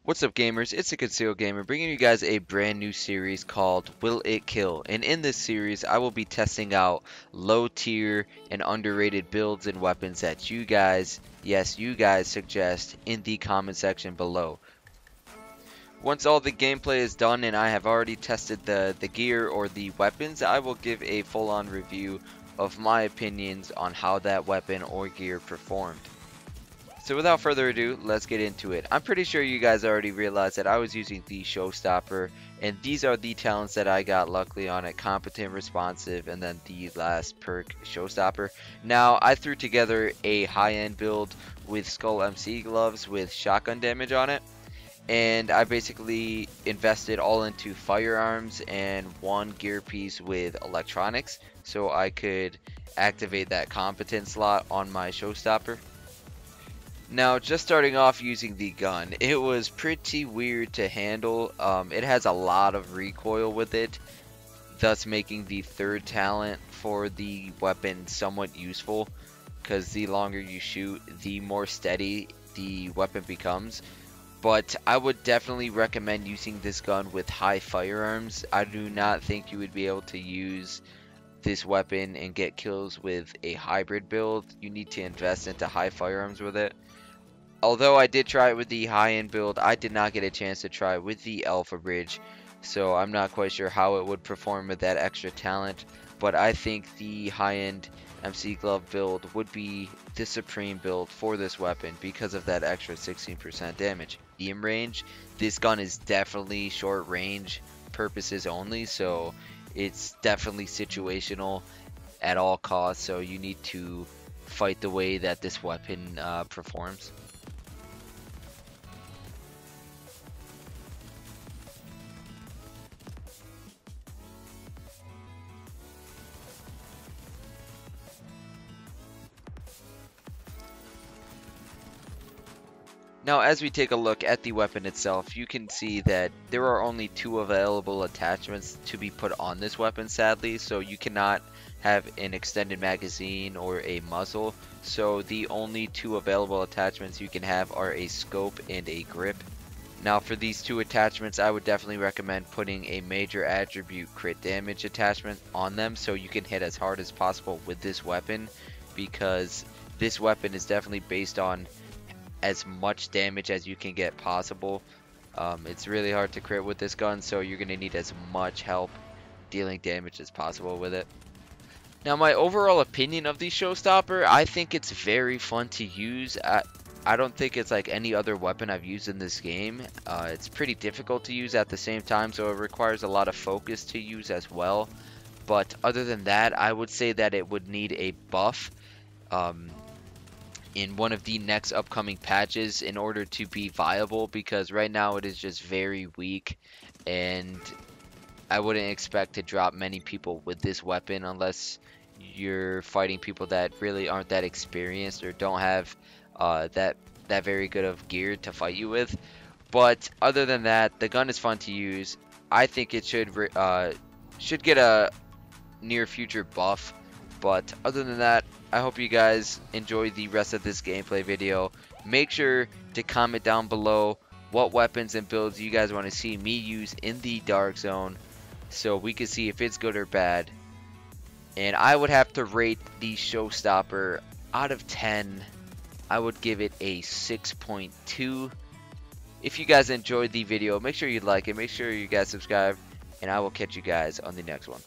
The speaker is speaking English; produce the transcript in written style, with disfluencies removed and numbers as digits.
What's up, gamers? It's a Concealed Gamer bringing you guys a brand new series called Will It Kill? And in this series, I will be testing out low tier and underrated builds and weapons that you guys, yes, you guys suggest in the comment section below. Once all the gameplay is done and I have already tested the gear or the weapons, I will give a full-on review of my opinions on how that weapon or gear performed. So without further ado, let's get into it. I'm pretty sure you guys already realized that I was using the Showstopper, and these are the talents that I got luckily on it: competent, responsive, and then the last perk, Showstopper. Now, I threw together a high-end build with Skull MC gloves with shotgun damage on it, and I basically invested all into firearms and one gear piece with electronics, so I could activate that competent slot on my Showstopper. Now, just starting off using the gun, it was pretty weird to handle. It has a lot of recoil with it, thus making the third talent for the weapon somewhat useful, because the longer you shoot, the more steady the weapon becomes. But I would definitely recommend using this gun with high firearms. I do not think you would be able to use this weapon and get kills with a hybrid build. You need to invest into high firearms with it. Although I did try it with the high-end build, I did not get a chance to try it with the Alpha Bridge, so I'm not quite sure how it would perform with that extra talent, but I think the high-end MC Glove build would be the supreme build for this weapon because of that extra 16% damage. Medium range, this gun is definitely short range purposes only, so it's definitely situational at all costs, so you need to fight the way that this weapon performs. Now, as we take a look at the weapon itself, you can see that there are only 2 available attachments to be put on this weapon, sadly, so you cannot have an extended magazine or a muzzle. So the only 2 available attachments you can have are a scope and a grip. Now, for these 2 attachments, I would definitely recommend putting a major attribute crit damage attachment on them so you can hit as hard as possible with this weapon, because this weapon is definitely based on as much damage as you can get possible. It's really hard to crit with this gun, so you're going to need as much help dealing damage as possible with it. Now, my overall opinion of the Showstopper, I think it's very fun to use. I don't think it's like any other weapon I've used in this game. It's pretty difficult to use at the same time, so it requires a lot of focus to use as well. But other than that, I would say that it would need a buff in one of the next upcoming patches in order to be viable, because right now it is just very weak, and I wouldn't expect to drop many people with this weapon unless you're fighting people that really aren't that experienced or don't have that very good of gear to fight you with. But other than that, the gun is fun to use. I think it should get a near future buff. But other than that, I hope you guys enjoy the rest of this gameplay video. Make sure to comment down below what weapons and builds you guys want to see me use in the Dark Zone, so we can see if it's good or bad. And I would have to rate the Showstopper out of 10. I would give it a 6.2. If you guys enjoyed the video, make sure you like it, make sure you guys subscribe, and I will catch you guys on the next one.